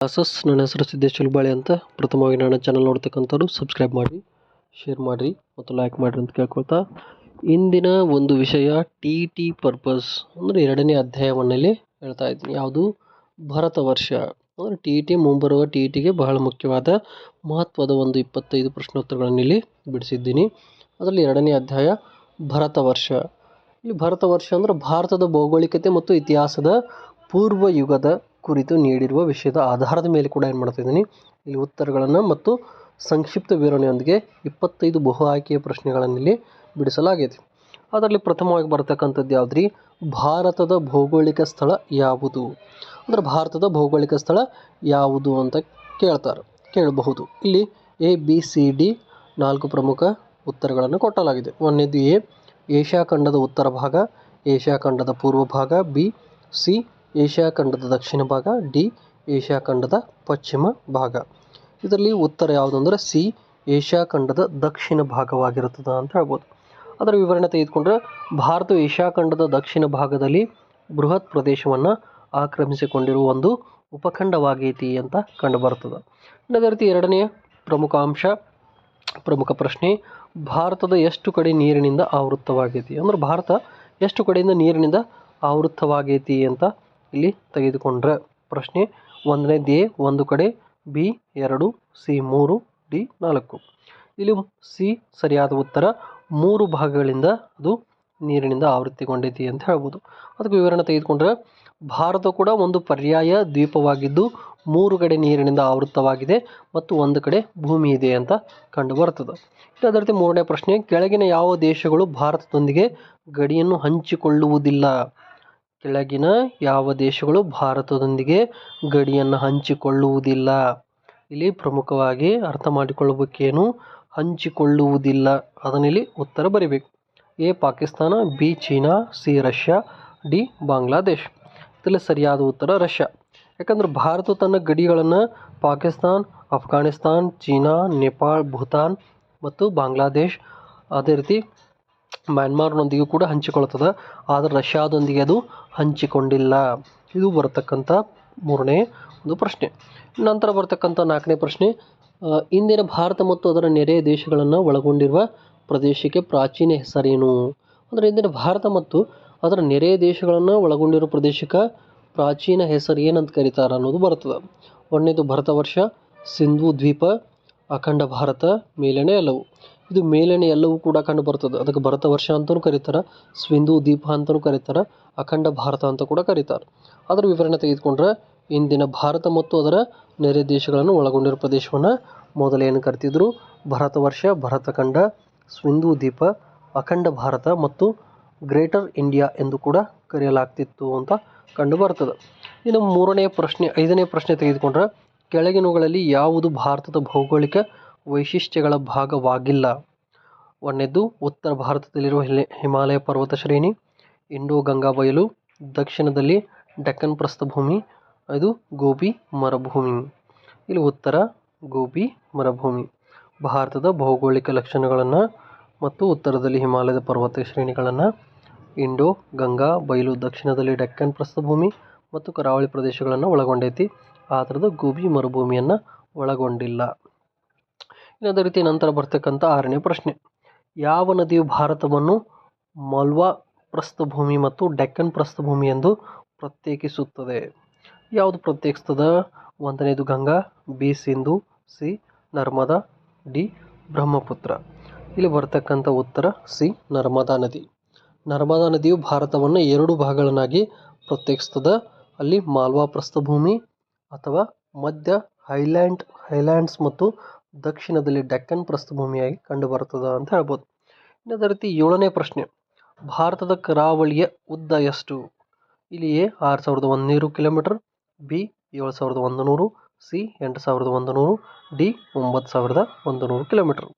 ನನ್ನ ಹೆಸರು ಸಿದ್ದೇಶ್ ಚುಲ್ಬಾಳಿ ಅಂತ. ಪ್ರಥಮವಾಗಿ ನನ್ನ ಚಾನಲ್ ನೋಡ್ತಕ್ಕಂಥವ್ರು ಸಬ್ಸ್ಕ್ರೈಬ್ ಮಾಡಿ, ಶೇರ್ ಮಾಡಿರಿ ಮತ್ತು ಲೈಕ್ ಮಾಡಿರಿ ಅಂತ ಕೇಳ್ಕೊಳ್ತಾ, ಇಂದಿನ ಒಂದು ವಿಷಯ ಟಿ ಪರ್ಪಸ್ ಅಂದರೆ 2ನೇ ಅಧ್ಯಾಯವನ್ನಲ್ಲಿ ಹೇಳ್ತಾ ಇದ್ದೀನಿ. ಯಾವುದು? ಭಾರತ ವರ್ಷ. ಅಂದರೆ ಟಿ ಮುಂಬರುವ ಟಿಗೆ ಬಹಳ ಮುಖ್ಯವಾದ ಮಹತ್ವದ ಒಂದು 25 ಪ್ರಶ್ನೋತ್ತರಗಳನ್ನು ಇಲ್ಲಿ ಬಿಡಿಸಿದ್ದೀನಿ. ಅದರಲ್ಲಿ 2ನೇ ಅಧ್ಯಾಯ ಭಾರತ ವರ್ಷ. ಇಲ್ಲಿ ಭಾರತ ವರ್ಷ ಅಂದರೆ ಭಾರತದ ಭೌಗೋಳಿಕತೆ ಮತ್ತು ಇತಿಹಾಸದ ಪೂರ್ವ ಯುಗದ ಕುರಿತು ನೀಡಿರುವ ವಿಷಯದ ಆಧಾರದ ಮೇಲೆ ಕೂಡ ಏನು ಮಾಡ್ತಾ ಇದ್ದೀನಿ, ಇಲ್ಲಿ ಉತ್ತರಗಳನ್ನು ಮತ್ತು ಸಂಕ್ಷಿಪ್ತ ವಿವರಣೆಯೊಂದಿಗೆ 25 ಬಹು ಆಯ್ಕೆಯ ಪ್ರಶ್ನೆಗಳನ್ನು ಇಲ್ಲಿ ಬಿಡಿಸಲಾಗಿದೆ. ಅದರಲ್ಲಿ ಪ್ರಥಮವಾಗಿ ಬರ್ತಕ್ಕಂಥದ್ದು ಯಾವುದ್ರಿ? ಭಾರತದ ಭೌಗೋಳಿಕ ಸ್ಥಳ ಯಾವುದು? ಅಂದರೆ ಭಾರತದ ಭೌಗೋಳಿಕ ಸ್ಥಳ ಯಾವುದು ಅಂತ ಕೇಳಬಹುದು. ಇಲ್ಲಿ ABCD 4 ಪ್ರಮುಖ ಉತ್ತರಗಳನ್ನು ಕೊಟ್ಟಲಾಗಿದೆ. 1ನೇದು A, ಏಷ್ಯಾ ಖಂಡದ ಉತ್ತರ ಭಾಗ, ಏಷ್ಯಾ ಖಂಡದ ಪೂರ್ವ ಭಾಗ. B, C, ಏಷ್ಯಾ ಖಂಡದ ದಕ್ಷಿಣ ಭಾಗ. D, ಏಷ್ಯಾ ಖಂಡದ ಪಶ್ಚಿಮ ಭಾಗ. ಇದರಲ್ಲಿ ಉತ್ತರ ಯಾವುದು ಅಂದರೆ C, ಏಷ್ಯಾ ಖಂಡದ ದಕ್ಷಿಣ ಭಾಗವಾಗಿರುತ್ತದೆ ಅಂತ ಹೇಳ್ಬೋದು. ಅದರ ವಿವರಣೆ ತೆಗೆದುಕೊಂಡ್ರೆ, ಭಾರತವು ಏಷ್ಯಾ ಖಂಡದ ದಕ್ಷಿಣ ಭಾಗದಲ್ಲಿ ಬೃಹತ್ ಪ್ರದೇಶವನ್ನು ಆಕ್ರಮಿಸಿಕೊಂಡಿರುವ ಒಂದು ಉಪಖಂಡವಾಗೈತಿ ಅಂತ ಕಂಡುಬರ್ತದೆ. ಅದೇ ರೀತಿ 2ನೇ ಪ್ರಮುಖ ಪ್ರಶ್ನೆ, ಭಾರತದ ಎಷ್ಟು ಕಡೆ ನೀರಿನಿಂದ ಆವೃತ್ತವಾಗೈತಿ? ಅಂದರೆ ಭಾರತ ಎಷ್ಟು ಕಡೆಯಿಂದ ನೀರಿನಿಂದ ಆವೃತ್ತವಾಗೈತಿ ಅಂತ ಇಲ್ಲಿ ತೆಗೆದುಕೊಂಡ್ರೆ ಪ್ರಶ್ನೆ 1ನೇದು A 1 ಕಡೆ, B 2, C 3, D 4. ಇಲ್ಲಿ C ಸರಿಯಾದ ಉತ್ತರ. 3 ಭಾಗಗಳಿಂದ ಅದು ನೀರಿನಿಂದ ಆವೃತ್ತಿಗೊಂಡೈತಿ ಅಂತ ಹೇಳ್ಬೋದು. ಅದಕ್ಕೆ ವಿವರಣೆ ತೆಗೆದುಕೊಂಡ್ರೆ, ಭಾರತ ಕೂಡ ಒಂದು ಪರ್ಯಾಯ ದ್ವೀಪವಾಗಿದ್ದು 3 ಕಡೆ ನೀರಿನಿಂದ ಆವೃತ್ತವಾಗಿದೆ ಮತ್ತು 1 ಕಡೆ ಭೂಮಿ ಇದೆ ಅಂತ ಕಂಡು ಬರ್ತದೆ. ಅದೇ ರೀತಿ 3ನೇ ಪ್ರಶ್ನೆ, ಕೆಳಗಿನ ಯಾವ ದೇಶಗಳು ಭಾರತದೊಂದಿಗೆ ಗಡಿಯನ್ನು ಹಂಚಿಕೊಳ್ಳುವುದಿಲ್ಲ? ಕೆಳಗಿನ ಯಾವ ದೇಶಗಳು ಭಾರತದೊಂದಿಗೆ ಗಡಿಯನ್ನು ಹಂಚಿಕೊಳ್ಳುವುದಿಲ್ಲ? ಇಲ್ಲಿ ಪ್ರಮುಖವಾಗಿ ಅರ್ಥ ಮಾಡಿಕೊಳ್ಳಬೇಕೇನು? ಹಂಚಿಕೊಳ್ಳುವುದಿಲ್ಲ. ಅದನ್ನಿಲ್ಲಿ ಉತ್ತರ ಬರಿಬೇಕು. A Pakistan, B China, C Russia, D Bangladesh. ಇದರಲ್ಲಿ ಸರಿಯಾದ ಉತ್ತರ ರಷ್ಯಾ. ಯಾಕಂದರೆ ಭಾರತ ತನ್ನ ಗಡಿಗಳನ್ನು ಪಾಕಿಸ್ತಾನ್, ಅಫ್ಘಾನಿಸ್ತಾನ್, ಚೀನಾ, ನೇಪಾಳ್, ಭೂತಾನ್ ಮತ್ತು ಬಾಂಗ್ಲಾದೇಶ್, ಅದೇ ರೀತಿ ಮ್ಯಾನ್ಮಾರ್ನೊಂದಿಗೂ ಕೂಡ ಹಂಚಿಕೊಳ್ತದೆ. ಆದರೆ ರಷ್ಯಾದೊಂದಿಗೆ ಅದು ಹಂಚಿಕೊಂಡಿಲ್ಲ. ಇದು ಬರತಕ್ಕಂಥ 3ನೇ ಒಂದು ಪ್ರಶ್ನೆ. ನಂತರ ಬರ್ತಕ್ಕಂಥ 4ನೇ ಪ್ರಶ್ನೆ, ಇಂದಿನ ಭಾರತ ಮತ್ತು ಅದರ ನೆರೆಯ ದೇಶಗಳನ್ನು ಒಳಗೊಂಡಿರುವ ಪ್ರದೇಶಕ್ಕೆ ಪ್ರಾಚೀನ ಹೆಸರೇನು? ಅಂದರೆ ಇಂದಿನ ಭಾರತ ಮತ್ತು ಅದರ ನೆರೆಯ ದೇಶಗಳನ್ನು ಒಳಗೊಂಡಿರುವ ಪ್ರದೇಶಕ್ಕೆ ಪ್ರಾಚೀನ ಹೆಸರು ಏನಂತ ಕರೀತಾರೆ ಅನ್ನೋದು ಬರ್ತದೆ. 1ನೇದು ಭಾರತ ವರ್ಷ, ಸಿಂಧೂ ದ್ವೀಪ, ಅಖಂಡ ಭಾರತ, ಮೇಲನೆ ಎಲ್ಲವೂ. ಇದು ಮೇಲನೆ ಎಲ್ಲವೂ ಕೂಡ ಕಂಡು ಬರ್ತದೆ. ಅದಕ್ಕೆ ಭಾರತ ವರ್ಷ ಅಂತಲೂ ಕರೀತಾರೆ, ಸಿಂಧೂ ದ್ವೀಪ ಅಂತಲೂ ಕರೀತಾರೆ, ಅಖಂಡ ಭಾರತ ಅಂತ ಕೂಡ ಕರೀತಾರೆ. ಅದರ ವಿವರಣೆ ತೆಗೆದುಕೊಂಡ್ರೆ, ಇಂದಿನ ಭಾರತ ಮತ್ತು ಅದರ ನೆರೆ ದೇಶಗಳನ್ನು ಒಳಗೊಂಡಿರುವ ಪ್ರದೇಶವನ್ನು ಮೊದಲೇನು ಕರಿತಿದ್ರು? ಭಾರತ ವರ್ಷ, ಭರತಖಂಡ, ಸಿಂಧೂ ದ್ವೀಪ, ಅಖಂಡ ಭಾರತ ಮತ್ತು ಗ್ರೇಟರ್ ಇಂಡಿಯಾ ಎಂದು ಕೂಡ ಕರೆಯಲಾಗ್ತಿತ್ತು ಅಂತ ಕಂಡು ಬರ್ತದೆ. ಇನ್ನು 5ನೇ ಪ್ರಶ್ನೆ ತೆಗೆದುಕೊಂಡ್ರೆ, ಕೆಳಗಿನವುಗಳಲ್ಲಿ ಯಾವುದು ಭಾರತದ ಭೌಗೋಳಿಕ ವೈಶಿಷ್ಟ್ಯಗಳ ಭಾಗವಾಗಿಲ್ಲ? 1ನೇದು ಉತ್ತರ ಭಾರತದಲ್ಲಿರುವ ಹಿಮಾಲಯ ಪರ್ವತ ಶ್ರೇಣಿ, ಇಂಡೋ ಗಂಗಾ ಬಯಲು, ದಕ್ಷಿಣದಲ್ಲಿ ಡೆಕ್ಕನ್ ಪ್ರಸ್ಥಭೂಮಿ, ಇದು ಗೋಬಿ ಮರುಭೂಮಿ. ಇಲ್ಲಿ ಉತ್ತರ ಗೋಬಿ ಮರುಭೂಮಿ. ಭಾರತದ ಭೌಗೋಳಿಕ ಲಕ್ಷಣಗಳನ್ನು ಮತ್ತು ಉತ್ತರದಲ್ಲಿ ಹಿಮಾಲಯದ ಪರ್ವತ ಶ್ರೇಣಿಗಳನ್ನು, ಇಂಡೋ ಗಂಗಾ ಬಯಲು, ದಕ್ಷಿಣದಲ್ಲಿ ಡೆಕ್ಕನ್ ಪ್ರಸ್ಥಭೂಮಿ ಮತ್ತು ಕರಾವಳಿ ಪ್ರದೇಶಗಳನ್ನು ಒಳಗೊಂಡೈತಿ. ಆ ಥರದ ಗೋಬಿ ಮರುಭೂಮಿಯನ್ನು ಒಳಗೊಂಡಿಲ್ಲ. ಅದೇ ರೀತಿ ನಂತರ ಬರ್ತಕ್ಕಂಥ 6ನೇ ಪ್ರಶ್ನೆ, ಯಾವ ನದಿಯು ಭಾರತವನ್ನು ಮಲ್ವಾ ಪ್ರಸ್ಥಭೂಮಿ ಮತ್ತು ಡೆಕ್ಕನ್ ಪ್ರಸ್ಥಭೂಮಿ ಎಂದು ಪ್ರತ್ಯೇಕಿಸುತ್ತದೆ? ಯಾವುದು ಪ್ರತ್ಯೇಕಿಸ್ತದ? 1ನೇದು Ganga, B Sindhu, C Narmada, D Brahmaputra. ಇಲ್ಲಿ ಬರ್ತಕ್ಕಂಥ ಉತ್ತರ C ನರ್ಮದಾ ನದಿ. ನರ್ಮದಾ ನದಿಯು ಭಾರತವನ್ನು 2 ಭಾಗಗಳನ್ನಾಗಿ ಪ್ರತ್ಯೇಕಿಸ್ತದೆ. ಅಲ್ಲಿ ಮಾಲ್ವಾ ಪ್ರಸ್ಥಭೂಮಿ ಅಥವಾ ಮಧ್ಯ ಹೈಲ್ಯಾಂಡ್ಸ್ ಮತ್ತು ದಕ್ಷಿಣದಲ್ಲಿ ಡೆಕ್ಕನ್ ಪ್ರಸ್ಥಭೂಮಿಯಾಗಿ ಕಂಡುಬರುತ್ತದೆ ಅಂತ ಹೇಳ್ಬೋದು. ಅದೇ ರೀತಿ 7ನೇ ಪ್ರಶ್ನೆ, ಭಾರತದ ಕರಾವಳಿಯ ಉದ್ದ ಎಷ್ಟು? ಇಲ್ಲಿ A 6100 kilometre, B 7100, C 8100, D 9100 kilometre.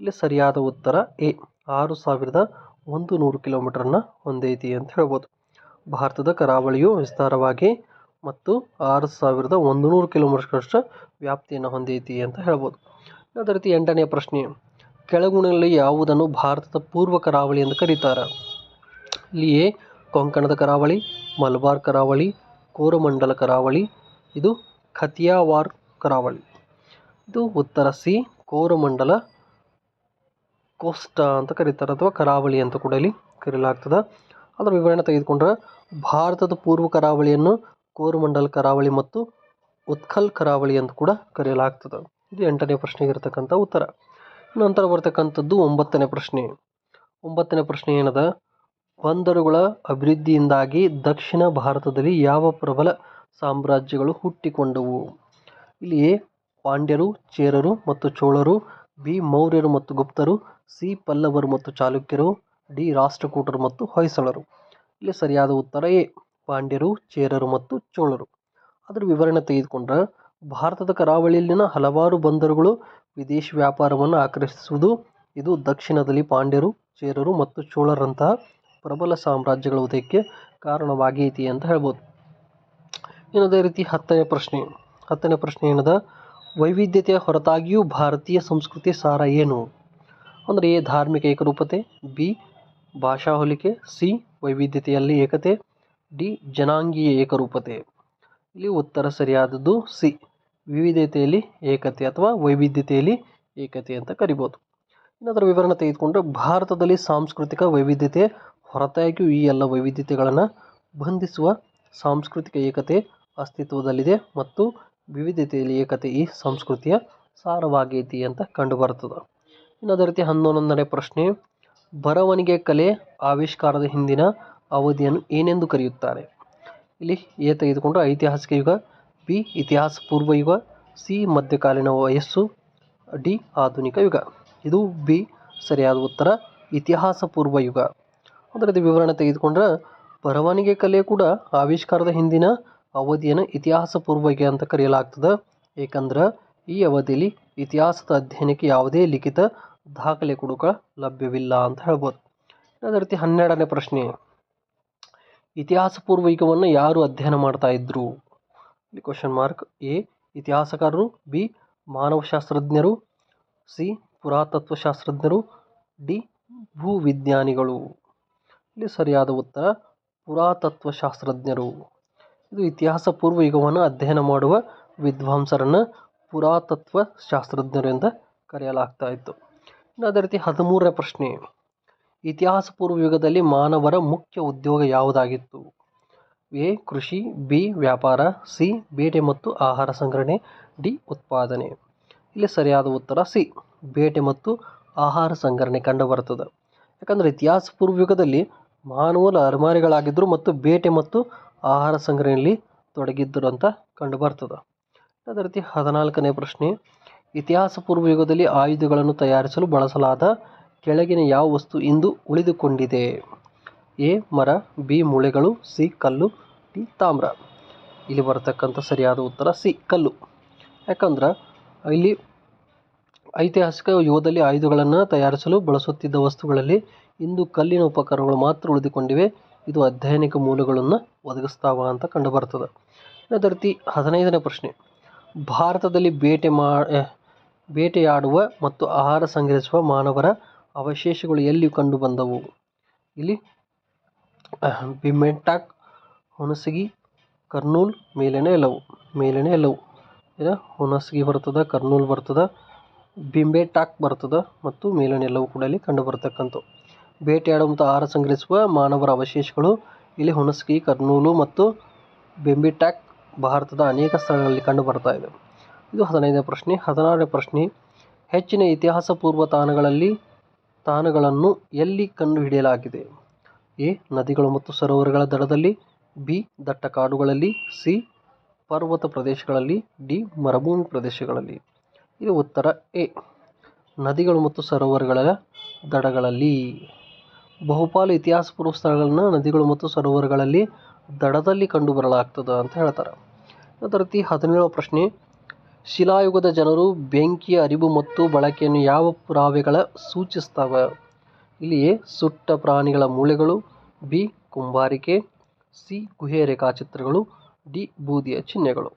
ಇಲ್ಲಿ ಸರಿಯಾದ ಉತ್ತರ A 6100 ಕಿಲೋಮೀಟರ್ನ ಹೊಂದೈತಿ ಅಂತ ಹೇಳ್ಬೋದು. ಭಾರತದ ಕರಾವಳಿಯು ವಿಸ್ತಾರವಾಗಿ ಮತ್ತು 6100 ಕಿಲೋಮೀಟರ್ಗಳಷ್ಟು ವ್ಯಾಪ್ತಿಯನ್ನು ಹೊಂದೈತಿ ಅಂತ ಹೇಳ್ಬೋದು. ಅದೇ ರೀತಿ 8ನೇ ಪ್ರಶ್ನೆ, ಕೆಳಗುಣಗಳಲ್ಲಿ ಯಾವುದನ್ನು ಭಾರತದ ಪೂರ್ವ ಕರಾವಳಿ ಎಂದು ಕರೀತಾರೆ? ಇಲ್ಲಿ A ಕೊಂಕಣದ ಕರಾವಳಿ, ಮಲಬಾರ್ ಕರಾವಳಿ, ಕೋರಮಂಡಲ ಕರಾವಳಿ, ಇದು ಖತಿಯಾವಾರ್ ಕರಾವಳಿ. ಇದು ಉತ್ತರ ಸಿ ಕೋರಮಂಡಲ ಕೋಸ್ಟಾ ಅಂತ ಕರೀತಾರೆ ಅಥವಾ ಕರಾವಳಿ ಅಂತ ಕೂಡ ಇಲ್ಲಿ ಕರೆಯಲಾಗ್ತದೆ. ಅದರ ವಿವರಣೆ ತೆಗೆದುಕೊಂಡ್ರೆ ಭಾರತದ ಪೂರ್ವ ಕರಾವಳಿಯನ್ನು ಕೋರಮಂಡಲ್ ಕರಾವಳಿ ಮತ್ತು ಉತ್ಕಲ್ ಕರಾವಳಿ ಅಂತ ಕೂಡ ಕರೆಯಲಾಗ್ತದೆ. ಇದು 8ನೇ ಪ್ರಶ್ನೆಗೆ ಇರತಕ್ಕಂಥ ಉತ್ತರ. ನಂತರ ಬರ್ತಕ್ಕಂಥದ್ದು 9ನೇ ಪ್ರಶ್ನೆ. 9ನೇ ಪ್ರಶ್ನೆ ಏನದ, ಬಂದರುಗಳ ಅಭಿವೃದ್ಧಿಯಿಂದಾಗಿ ದಕ್ಷಿಣ ಭಾರತದಲ್ಲಿ ಯಾವ ಪ್ರಬಲ ಸಾಮ್ರಾಜ್ಯಗಳು ಹುಟ್ಟಿಕೊಂಡವು? ಇಲ್ಲಿ ಎ ಪಾಂಡ್ಯರು, ಚೇರರು ಮತ್ತು ಚೋಳರು, ಬಿ ಮೌರ್ಯರು ಮತ್ತು ಗುಪ್ತರು, ಸಿ ಪಲ್ಲವರು ಮತ್ತು ಚಾಲುಕ್ಯರು, ಡಿ ರಾಷ್ಟ್ರಕೂಟರು ಮತ್ತು ಹೊಯ್ಸಳರು. ಇಲ್ಲಿ ಸರಿಯಾದ ಉತ್ತರ ಎ ಪಾಂಡ್ಯರು, ಚೇರರು ಮತ್ತು ಚೋಳರು. ಅದರ ವಿವರಣೆ ತೆಗೆದುಕೊಂಡ್ರೆ ಭಾರತದ ಕರಾವಳಿಯಲ್ಲಿನ ಹಲವಾರು ಬಂದರುಗಳು ವಿದೇಶಿ ವ್ಯಾಪಾರವನ್ನು ಆಕರ್ಷಿಸುವುದು ಇದು ದಕ್ಷಿಣದಲ್ಲಿ ಪಾಂಡ್ಯರು, ಚೇರರು ಮತ್ತು ಚೋಳರಂತಹ ಪ್ರಬಲ ಸಾಮ್ರಾಜ್ಯಗಳ ಉದಯಕ್ಕೆ ಕಾರಣವಾಗೈತಿ ಅಂತ ಹೇಳ್ಬೋದು. ಇನ್ನು ಅದೇ ರೀತಿ 10ನೇ ಪ್ರಶ್ನೆ. 10ನೇ ಪ್ರಶ್ನೆ ಏನದ, ವೈವಿಧ್ಯತೆಯ ಹೊರತಾಗಿಯೂ ಭಾರತೀಯ ಸಂಸ್ಕೃತಿ ಸಾರ ಏನು? ಅಂದರೆ ಎ ಧಾರ್ಮಿಕ ಏಕರೂಪತೆ, ಬಿ ಭಾಷಾ ಹೋಲಿಕೆ, ಸಿ ವೈವಿಧ್ಯತೆಯಲ್ಲಿ ಏಕತೆ, ಡಿ ಜನಾಂಗೀಯ ಏಕರೂಪತೆ. ಇಲ್ಲಿ ಉತ್ತರ ಸರಿಯಾದದ್ದು ಸಿ ವಿವಿಧತೆಯಲ್ಲಿ ಏಕತೆ ಅಥವಾ ವೈವಿಧ್ಯತೆಯಲ್ಲಿ ಏಕತೆ ಅಂತ ಕರಿಬೋದು. ಇನ್ನದರ ವಿವರಣೆ ತೆಗೆದುಕೊಂಡ್ರೆ ಭಾರತದಲ್ಲಿ ಸಾಂಸ್ಕೃತಿಕ ವೈವಿಧ್ಯತೆ ಹೊರತಾಗಿಯೂ ಈ ಎಲ್ಲ ವೈವಿಧ್ಯತೆಗಳನ್ನು ಬಂಧಿಸುವ ಸಾಂಸ್ಕೃತಿಕ ಏಕತೆ ಅಸ್ತಿತ್ವದಲ್ಲಿದೆ ಮತ್ತು ವಿವಿಧತೆಯಲ್ಲಿ ಏಕತೆ ಈ ಸಂಸ್ಕೃತಿಯ ಸಾರವಾಗೈತಿ ಅಂತ ಕಂಡುಬರ್ತದೆ. ಇನ್ನು ಅದೇ ರೀತಿ 11ನೇ ಪ್ರಶ್ನೆ, ಬರವಣಿಗೆ ಕಲೆ ಆವಿಷ್ಕಾರದ ಹಿಂದಿನ ಅವಧಿಯನ್ನು ಏನೆಂದು ಕರೆಯುತ್ತಾರೆ? ಇಲ್ಲಿ ಎ ತೆಗೆದುಕೊಂಡ್ರೆ ಐತಿಹಾಸಿಕ ಯುಗ, ಬಿ ಇತಿಹಾಸ ಪೂರ್ವ ಯುಗ, ಸಿ ಮಧ್ಯಕಾಲೀನ ವಯಸ್ಸು, ಡಿ ಆಧುನಿಕ ಯುಗ. ಇದು ಬಿ ಸರಿಯಾದ ಉತ್ತರ ಇತಿಹಾಸ ಪೂರ್ವ ಯುಗ. ಅದರದ್ದು ವಿವರಣೆ ತೆಗೆದುಕೊಂಡ್ರೆ ಬರವಣಿಗೆ ಕಲೆ ಕೂಡ ಆವಿಷ್ಕಾರದ ಹಿಂದಿನ ಅವಧಿಯನ್ನು ಇತಿಹಾಸ ಪೂರ್ವ ಯುಗ ಅಂತ ಕರೆಯಲಾಗ್ತದೆ. ಏಕೆಂದ್ರೆ ಈ ಅವಧಿಯಲ್ಲಿ ಇತಿಹಾಸದ ಅಧ್ಯಯನಕ್ಕೆ ಯಾವುದೇ ಲಿಖಿತ ದಾಖಲೆ ಕೂಡ ಲಭ್ಯವಿಲ್ಲ ಅಂತ ಹೇಳ್ಬೋದು. ಅದೇ ರೀತಿ 12ನೇ ಪ್ರಶ್ನೆ, ಇತಿಹಾಸ ಪೂರ್ವ ಯುಗವನ್ನು ಯಾರು ಅಧ್ಯಯನ ಮಾಡ್ತಾ ಇದ್ರು? ಇಲ್ಲಿ ಕ್ವಶನ್ ಮಾರ್ಕ್. ಎ ಇತಿಹಾಸಕಾರರು, ಬಿ ಮಾನವಶಾಸ್ತ್ರಜ್ಞರು, ಸಿ ಪುರಾತತ್ವಶಾಸ್ತ್ರಜ್ಞರು, ಡಿ ಭೂವಿಜ್ಞಾನಿಗಳು. ಇಲ್ಲಿ ಸರಿಯಾದ ಉತ್ತರ ಪುರಾತತ್ವಶಾಸ್ತ್ರಜ್ಞರು. ಇದು ಇತಿಹಾಸ ಪೂರ್ವ ಯುಗವನ್ನು ಅಧ್ಯಯನ ಮಾಡುವ ವಿದ್ವಾಂಸರನ್ನು ಪುರಾತತ್ವ ಶಾಸ್ತ್ರಜ್ಞರು ಎಂದು ಕರೆಯಲಾಗ್ತಾ ಇತ್ತು. ಇನ್ನು ಅದೇ ರೀತಿ 13ನೇ ಪ್ರಶ್ನೆ, ಇತಿಹಾಸ ಪೂರ್ವ ಯುಗದಲ್ಲಿ ಮಾನವರ ಮುಖ್ಯ ಉದ್ಯೋಗ ಯಾವುದಾಗಿತ್ತು? ಎ ಕೃಷಿ, ಬಿ ವ್ಯಾಪಾರ, ಸಿ ಬೇಟೆ ಮತ್ತು ಆಹಾರ ಸಂಗ್ರಹಣೆ, ಡಿ ಉತ್ಪಾದನೆ. ಇಲ್ಲಿ ಸರಿಯಾದ ಉತ್ತರ ಸಿ ಬೇಟೆ ಮತ್ತು ಆಹಾರ ಸಂಗ್ರಹಣೆ ಕಂಡುಬರ್ತದೆ. ಯಾಕಂದರೆ ಇತಿಹಾಸ ಪೂರ್ವ ಯುಗದಲ್ಲಿ ಮಾನವರು ಅಲೆಮಾರಿಗಳಾಗಿದ್ದರು ಮತ್ತು ಬೇಟೆ ಮತ್ತು ಆಹಾರ ಸಂಗ್ರಹಣೆಯಲ್ಲಿ ತೊಡಗಿದ್ದರು ಅಂತ ಕಂಡುಬರ್ತದೆ. ಅದೇ ರೀತಿ 14ನೇ ಪ್ರಶ್ನೆ, ಇತಿಹಾಸ ಪೂರ್ವ ಯುಗದಲ್ಲಿ ಆಯುಧಗಳನ್ನು ತಯಾರಿಸಲು ಬಳಸಲಾದ ಕೆಳಗಿನ ಯಾವ ವಸ್ತು ಇಂದು ಉಳಿದುಕೊಂಡಿದೆ? ಎ ಮರ, ಬಿ ಮೂಳೆಗಳು, ಸಿ ಕಲ್ಲು, ಡಿ ತಾಮ್ರ. ಇಲ್ಲಿ ಬರತಕ್ಕಂಥ ಸರಿಯಾದ ಉತ್ತರ ಸಿ ಕಲ್ಲು. ಯಾಕಂದ್ರೆ ಇಲ್ಲಿ ಐತಿಹಾಸಿಕ ಯುಗದಲ್ಲಿ ಆಯುಧಗಳನ್ನು ತಯಾರಿಸಲು ಬಳಸುತ್ತಿದ್ದ ವಸ್ತುಗಳಲ್ಲಿ ಇಂದು ಕಲ್ಲಿನ ಉಪಕರಣಗಳು ಮಾತ್ರ ಉಳಿದುಕೊಂಡಿವೆ. ಇದು ಅಧ್ಯಯನಿಕ ಮೂಲಗಳನ್ನು ಒದಗಿಸ್ತಾವ ಅಂತ ಕಂಡುಬರ್ತದೆ. ಅದೇ ರೀತಿ 15ನೇ ಪ್ರಶ್ನೆ, ಭಾರತದಲ್ಲಿ ಬೇಟೆಯಾಡುವ ಮತ್ತು ಆಹಾರ ಸಂಗ್ರಹಿಸುವ ಮಾನವರ ಅವಶೇಷಗಳು ಎಲ್ಲಿ ಕಂಡುಬಂದವು? ಇಲ್ಲಿ ಭೀಮ್ಬೆಟ್ಕಾ, ಹುಣಸಗಿ, ಕರ್ನೂಲ್, ಮೇಲನೆ ಎಲ್ಲವು. ಇದು ಹುಣಸಗಿ ಬರ್ತದೆ, ಕರ್ನೂಲ್ ಬರ್ತದೆ, ಭೀಮ್ಬೆಟ್ಕಾ ಬರ್ತದೆ ಮತ್ತು ಮೇಲನೆ ಎಲ್ಲವೂ ಕೂಡ ಇಲ್ಲಿ ಕಂಡು ಬರ್ತಕ್ಕಂಥವು. ಬೇಟೆಯಾಡುವ ಮತ್ತು ಆಹಾರ ಸಂಗ್ರಹಿಸುವ ಮಾನವರ ಅವಶೇಷಗಳು ಇಲ್ಲಿ ಹುಣಸಗಿ, ಕರ್ನೂಲು ಮತ್ತು ಭೀಮ್ಬೆಟ್ಕಾ ಭಾರತದ ಅನೇಕ ಸ್ಥಳಗಳಲ್ಲಿ ಕಂಡು ಬರ್ತಾ ಇದೆ. ಇದು 15ನೇ ಪ್ರಶ್ನೆ. 16ನೇ ಪ್ರಶ್ನೆ, ಹೆಚ್ಚಿನ ಇತಿಹಾಸ ಪೂರ್ವ ತಾಣಗಳನ್ನು ಎಲ್ಲಿ ಕಂಡುಹಿಡಿಯಲಾಗಿದೆ? ಎ ನದಿಗಳು ಮತ್ತು ಸರೋವರಗಳ ದಡದಲ್ಲಿ, ಬಿ ದಟ್ಟ ಕಾಡುಗಳಲ್ಲಿ, ಸಿ ಪರ್ವತ ಪ್ರದೇಶಗಳಲ್ಲಿ, ಡಿ ಮರುಭೂಮಿ ಪ್ರದೇಶಗಳಲ್ಲಿ. ಇದು ಉತ್ತರ ಎ ನದಿಗಳು ಮತ್ತು ಸರೋವರಗಳ ದಡಗಳಲ್ಲಿ. ಬಹುಪಾಲು ಇತಿಹಾಸ ಪೂರ್ವ ಸ್ಥಳಗಳನ್ನು ನದಿಗಳು ಮತ್ತು ಸರೋವರಗಳಲ್ಲಿ ದಡದಲ್ಲಿ ಕಂಡು ಬರಲಾಗ್ತದೆ ಅಂತ ಹೇಳ್ತಾರೆ. ಅದೇ ರೀತಿ 17ನೇ ಪ್ರಶ್ನೆ, ಶಿಲಾಯುಗದ ಜನರು ಬೆಂಕಿಯ ಅರಿವು ಮತ್ತು ಬಳಕೆಯನ್ನು ಯಾವ ಪುರಾವೆಗಳ ಸೂಚಿಸ್ತವೆ? ಇಲ್ಲಿ ಎ ಸುಟ್ಟ ಪ್ರಾಣಿಗಳ ಮೂಳೆಗಳು, ಬಿ ಕುಂಬಾರಿಕೆ, ಸಿ ಗುಹೆಯ ರೇಖಾಚಿತ್ರಗಳು, ಡಿ ಬೂದಿಯ ಚಿಹ್ನೆಗಳು.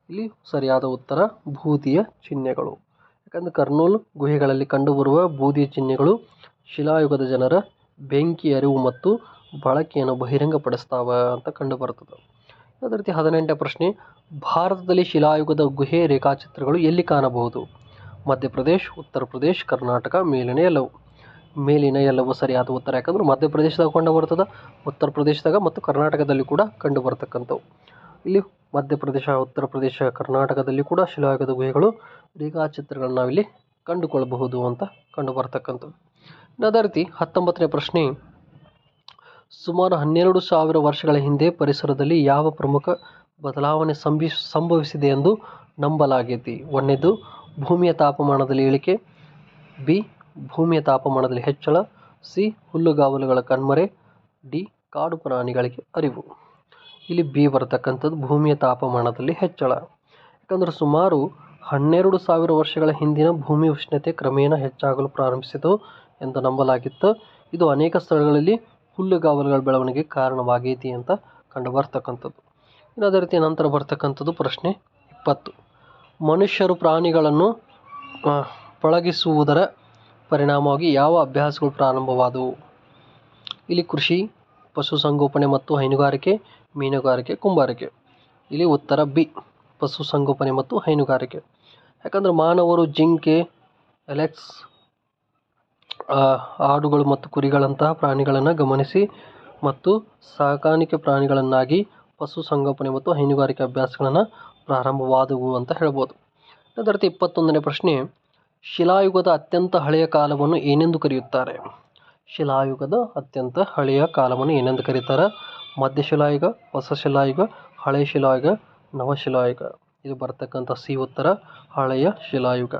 ಇಲ್ಲಿ ಸರಿಯಾದ ಉತ್ತರ ಬೂದಿಯ ಚಿಹ್ನೆಗಳು. ಯಾಕಂದರೆ ಕರ್ನೂಲ್ ಗುಹೆಗಳಲ್ಲಿ ಕಂಡುಬರುವ ಬೂದಿಯ ಚಿಹ್ನೆಗಳು ಶಿಲಾಯುಗದ ಜನರ ಬೆಂಕಿ ಅರಿವು ಮತ್ತು ಬಳಕೆಯನ್ನು ಬಹಿರಂಗಪಡಿಸ್ತಾವ ಅಂತ ಕಂಡುಬರ್ತದೆ. ಅದೇ ರೀತಿ 18ನೇ ಪ್ರಶ್ನೆ, ಭಾರತದಲ್ಲಿ ಶಿಲಾಯುಗದ ಗುಹೆ ರೇಖಾಚಿತ್ರಗಳು ಎಲ್ಲಿ ಕಾಣಬಹುದು? ಮಧ್ಯಪ್ರದೇಶ್, ಉತ್ತರ ಪ್ರದೇಶ್, ಕರ್ನಾಟಕ, ಮೇಲಿನ ಎಲ್ಲವು. ಮೇಲಿನ ಎಲ್ಲವೂ ಸರಿಯಾದ ಉತ್ತರ. ಯಾಕಂದ್ರೆ ಮಧ್ಯಪ್ರದೇಶದಾಗ ಕಂಡು ಬರ್ತದೆ, ಉತ್ತರ ಪ್ರದೇಶದಾಗ ಮತ್ತು ಕರ್ನಾಟಕದಲ್ಲಿ ಕೂಡ ಕಂಡು ಬರ್ತಕ್ಕಂಥವು. ಇಲ್ಲಿ ಮಧ್ಯಪ್ರದೇಶ, ಉತ್ತರ ಪ್ರದೇಶ, ಕರ್ನಾಟಕದಲ್ಲಿ ಕೂಡ ಶಿಲಾಯುಗದ ಗುಹೆಗಳು ರೇಖಾಚಿತ್ರಗಳನ್ನ ನಾವಿಲ್ಲಿ ಕಂಡುಕೊಳ್ಳಬಹುದು ಅಂತ ಕಂಡು ಬರ್ತಕ್ಕಂಥದ್ದು. ಅದೇ ರೀತಿ 19ನೇ ಪ್ರಶ್ನೆ, ಸುಮಾರು 12,000 ವರ್ಷಗಳ ಹಿಂದೆ ಪರಿಸರದಲ್ಲಿ ಯಾವ ಪ್ರಮುಖ ಬದಲಾವಣೆ ಸಂಭವಿಸಿದೆ ಎಂದು ನಂಬಲಾಗೈತಿ? ಒಂದನೇದು ಭೂಮಿಯ ತಾಪಮಾನದಲ್ಲಿ ಇಳಿಕೆ, ಬಿ ಭೂಮಿಯ ತಾಪಮಾನದಲ್ಲಿ ಹೆಚ್ಚಳ, ಸಿ ಹುಲ್ಲುಗಾವಲುಗಳ ಕಣ್ಮರೆ, ಡಿ ಕಾಡು ಪ್ರಾಣಿಗಳಿಗೆ ಅರಿವು. ಇಲ್ಲಿ ಬಿ ಬರತಕ್ಕಂಥದ್ದು ಭೂಮಿಯ ತಾಪಮಾನದಲ್ಲಿ ಹೆಚ್ಚಳ. ಯಾಕಂದರೆ ಸುಮಾರು 12,000 ವರ್ಷಗಳ ಹಿಂದಿನ ಭೂಮಿ ಉಷ್ಣತೆ ಕ್ರಮೇಣ ಹೆಚ್ಚಾಗಲು ಪ್ರಾರಂಭಿಸಿತು ಎಂದು ನಂಬಲಾಗಿತ್ತು. ಇದು ಅನೇಕ ಸ್ಥಳಗಳಲ್ಲಿ ಹುಲ್ಲುಗಾವಲುಗಳ ಬೆಳವಣಿಗೆ ಕಾರಣವಾಗೈತಿ ಅಂತ ಕಂಡು ಬರ್ತಕ್ಕಂಥದ್ದು. ಇನ್ನು ಅದೇ ರೀತಿ ನಂತರ ಬರ್ತಕ್ಕಂಥದ್ದು ಪ್ರಶ್ನೆ 20, ಮನುಷ್ಯರು ಪ್ರಾಣಿಗಳನ್ನು ಪಳಗಿಸುವುದರ ಪರಿಣಾಮವಾಗಿ ಯಾವ ಅಭ್ಯಾಸಗಳು ಪ್ರಾರಂಭವಾದವು? ಇಲ್ಲಿ ಕೃಷಿ, ಪಶುಸಂಗೋಪನೆ ಮತ್ತು ಹೈನುಗಾರಿಕೆ, ಮೀನುಗಾರಿಕೆ, ಕುಂಬಾರಿಕೆ. ಇಲ್ಲಿ ಉತ್ತರ ಬಿ ಪಶುಸಂಗೋಪನೆ ಮತ್ತು ಹೈನುಗಾರಿಕೆ. ಯಾಕಂದರೆ ಮಾನವರು ಜಿಂಕೆ, ಎಲೆಕ್ಸ್, ಆಡುಗಳು ಮತ್ತು ಕುರಿಗಳಂತಹ ಪ್ರಾಣಿಗಳನ್ನು ಗಮನಿಸಿ ಮತ್ತು ಸಾಕಾಣಿಕೆ ಪ್ರಾಣಿಗಳನ್ನಾಗಿ ಪಶುಸಂಗೋಪನೆ ಮತ್ತು ಹೈನುಗಾರಿಕೆ ಅಭ್ಯಾಸಗಳನ್ನು ಪ್ರಾರಂಭವಾದವು ಅಂತ ಹೇಳ್ಬೋದು. ಅದರ 21ನೇ ಪ್ರಶ್ನೆ, ಶಿಲಾಯುಗದ ಅತ್ಯಂತ ಹಳೆಯ ಕಾಲವನ್ನು ಏನೆಂದು ಕರೆಯುತ್ತಾರೆ? ಶಿಲಾಯುಗದ ಅತ್ಯಂತ ಹಳೆಯ ಕಾಲವನ್ನು ಏನೆಂದು ಕರೀತಾರೆ? ಮಧ್ಯಶಿಲಾಯುಗ, ಹೊಸ ಶಿಲಾಯುಗ, ಹಳೆಯ ಶಿಲಾಯುಗ, ನವಶಿಲಾಯುಗ. ಇದು ಬರ್ತಕ್ಕಂಥ ಸಿ ಉತ್ತರ, ಹಳೆಯ ಶಿಲಾಯುಗ.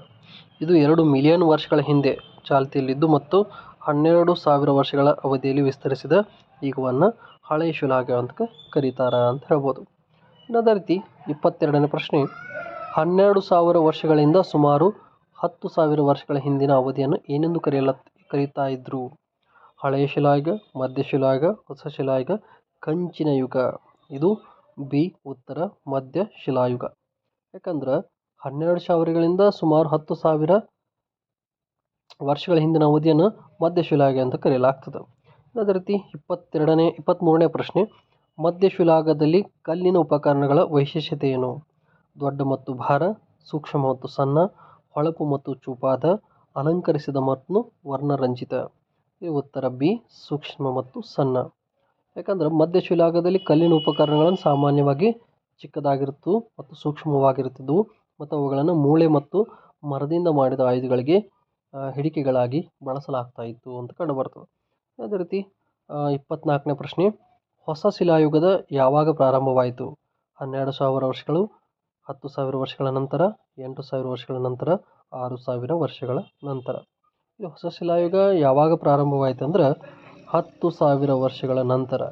ಇದು 2 ಮಿಲಿಯನ್ ವರ್ಷಗಳ ಹಿಂದೆ ಚಾಲ್ತಿಯಲ್ಲಿದ್ದು ಮತ್ತು 12,000 ವರ್ಷಗಳ ಅವಧಿಯಲ್ಲಿ ವಿಸ್ತರಿಸಿದ ಯುಗವನ್ನು ಹಳೆಯ ಶಿಲಾಯುಗ ಅಂತ ಕರೀತಾರ ಅಂತ ಹೇಳ್ಬೋದು. ಅದೇ ರೀತಿ 22ನೇ ಪ್ರಶ್ನೆ, 12,000 ವರ್ಷಗಳಿಂದ ಸುಮಾರು 10,000 ವರ್ಷಗಳ ಹಿಂದಿನ ಅವಧಿಯನ್ನು ಏನೆಂದು ಕರೀತಾ ಇದ್ರು? ಹಳೆಯ ಶಿಲಾಯುಗ, ಮಧ್ಯಶಿಲಾಯುಗ, ಹೊಸ ಶಿಲಾಯುಗ, ಕಂಚಿನ ಯುಗ. ಇದು ಬಿ ಉತ್ತರ, ಮಧ್ಯ ಶಿಲಾಯುಗ. ಯಾಕಂದ್ರೆ 12,000ಗಳಿಂದ ಸುಮಾರು 10,000 ವರ್ಷಗಳ ಹಿಂದಿನ ಅವಧಿಯನ್ನು ಮಧ್ಯಶಿಲಾಯುಗ ಅಂತ ಕರೆಯಲಾಗ್ತದೆ. ಅದೇ ರೀತಿ 23ನೇ ಪ್ರಶ್ನೆ, ಮಧ್ಯಶಿಲಾಯುಗದಲ್ಲಿ ಕಲ್ಲಿನ ಉಪಕರಣಗಳ ವೈಶಿಷ್ಟ್ಯತೆ ಏನು? ದೊಡ್ಡ ಮತ್ತು ಭಾರ, ಸೂಕ್ಷ್ಮ ಮತ್ತು ಸಣ್ಣ, ಹೊಳಪು ಮತ್ತು ಚೂಪಾದ, ಅಲಂಕರಿಸಿದ ಮತ್ತು ವರ್ಣರಂಜಿತ. ಈ ಉತ್ತರ ಬಿ ಸೂಕ್ಷ್ಮ ಮತ್ತು ಸಣ್ಣ. ಯಾಕಂದ್ರೆ ಮಧ್ಯಶಿಲಾಯುಗದಲ್ಲಿ ಕಲ್ಲಿನ ಉಪಕರಣಗಳನ್ನು ಸಾಮಾನ್ಯವಾಗಿ ಚಿಕ್ಕದಾಗಿರುತ್ತವು ಮತ್ತು ಸೂಕ್ಷ್ಮವಾಗಿರುತ್ತಿದ್ದವು ಮತ್ತು ಅವುಗಳನ್ನು ಮೂಳೆ ಮತ್ತು ಮರದಿಂದ ಮಾಡಿದ ಆಯುಧಗಳಿಗೆ ಹಿಡಿಕೆಗಳಾಗಿ ಬಳಸಲಾಗ್ತಾ ಇತ್ತು ಅಂತ ಕಂಡುಬರ್ತದೆ. ಅದೇ ರೀತಿ 24ನೇ ಪ್ರಶ್ನೆ, ಹೊಸ ಶಿಲಾಯುಗದ ಯಾವಾಗ ಪ್ರಾರಂಭವಾಯಿತು? 12,000 ವರ್ಷಗಳು, 10,000 ವರ್ಷಗಳ ನಂತರ, 8,000 ವರ್ಷಗಳ ನಂತರ, 6,000 ವರ್ಷಗಳ ನಂತರ. ಈ ಹೊಸ ಶಿಲಾಯುಗ ಯಾವಾಗ ಪ್ರಾರಂಭವಾಯಿತು ಅಂದ್ರೆ 10,000 ವರ್ಷಗಳ ನಂತರ.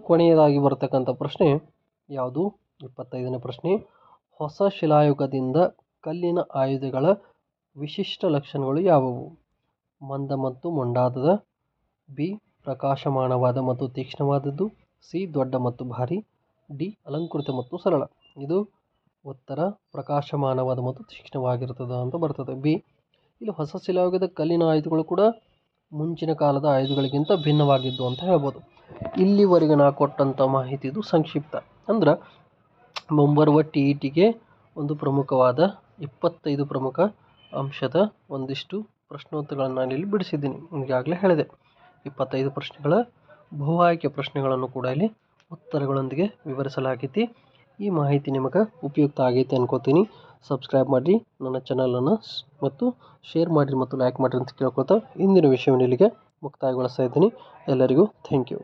ಕೊನೆಯದಾಗಿ ಬರ್ತಕ್ಕಂಥ ಪ್ರಶ್ನೆ ಯಾವುದು? 25ನೇ ಪ್ರಶ್ನೆ, ಹೊಸ ಶಿಲಾಯುಗದಿಂದ ಕಲ್ಲಿನ ಆಯುಧಗಳ ವಿಶಿಷ್ಟ ಲಕ್ಷಣಗಳು ಯಾವುವು? ಮಂದ ಮತ್ತು ಮೊಂಡಾದ, ಬಿ ಪ್ರಕಾಶಮಾನವಾದ ಮತ್ತು ತೀಕ್ಷ್ಣವಾದದ್ದು, ಸಿ ದೊಡ್ಡ ಮತ್ತು ಭಾರಿ, ಡಿ ಅಲಂಕೃತ ಮತ್ತು ಸರಳ. ಇದು ಉತ್ತರ ಪ್ರಕಾಶಮಾನವಾದ ಮತ್ತು ತೀಕ್ಷ್ಣವಾಗಿರ್ತದೆ ಅಂತ ಬರ್ತದೆ, ಬಿ. ಇಲ್ಲಿ ಹೊಸ ಶಿಲಾಯುಗದ ಕಲ್ಲಿನ ಆಯುಧಗಳು ಕೂಡ ಮುಂಚಿನ ಕಾಲದ ಆಯುಧಗಳಿಗಿಂತ ಭಿನ್ನವಾಗಿದ್ದು ಅಂತ ಹೇಳ್ಬೋದು. ಇಲ್ಲಿವರೆಗೆ ನಾ ಕೊಟ್ಟಂಥ ಮಾಹಿತಿ ಇದು ಸಂಕ್ಷಿಪ್ತ. ಅಂದ್ರೆ ಮುಂಬರುವ TETಗೆ ಒಂದು ಪ್ರಮುಖವಾದ 25 ಪ್ರಮುಖ ಅಂಶದ ಒಂದಿಷ್ಟು ಪ್ರಶ್ನೋತ್ತರಗಳನ್ನು ನಾನಿಲ್ಲಿ ಬಿಡಿಸಿದ್ದೀನಿ. ಈಗಾಗಲೇ ಹೇಳಿದೆ 25 ಪ್ರಶ್ನೆಗಳ ಬಹು ಆಯ್ಕೆ ಪ್ರಶ್ನೆಗಳನ್ನು ಕೂಡ ಇಲ್ಲಿ ಉತ್ತರಗಳೊಂದಿಗೆ ವಿವರಿಸಲಾಗೈತಿ. ಈ ಮಾಹಿತಿ ನಿಮಗೆ ಉಪಯುಕ್ತ ಆಗೈತೆ ಅನ್ಕೋತೀನಿ. ಸಬ್ಸ್ಕ್ರೈಬ್ ಮಾಡಿರಿ ನನ್ನ ಚಾನಲನ್ನು ಮತ್ತು ಶೇರ್ ಮಾಡಿರಿ ಮತ್ತು ಲೈಕ್ ಮಾಡಿರಿ ಅಂತ ಕೇಳ್ಕೊತಾ ಇಂದಿನ ವಿಷಯವನ್ನು ಇಲ್ಲಿಗೆ ಮುಕ್ತಾಯಗೊಳಿಸ್ತಾ ಇದ್ದೀನಿ. ಎಲ್ಲರಿಗೂ ಥ್ಯಾಂಕ್ ಯು.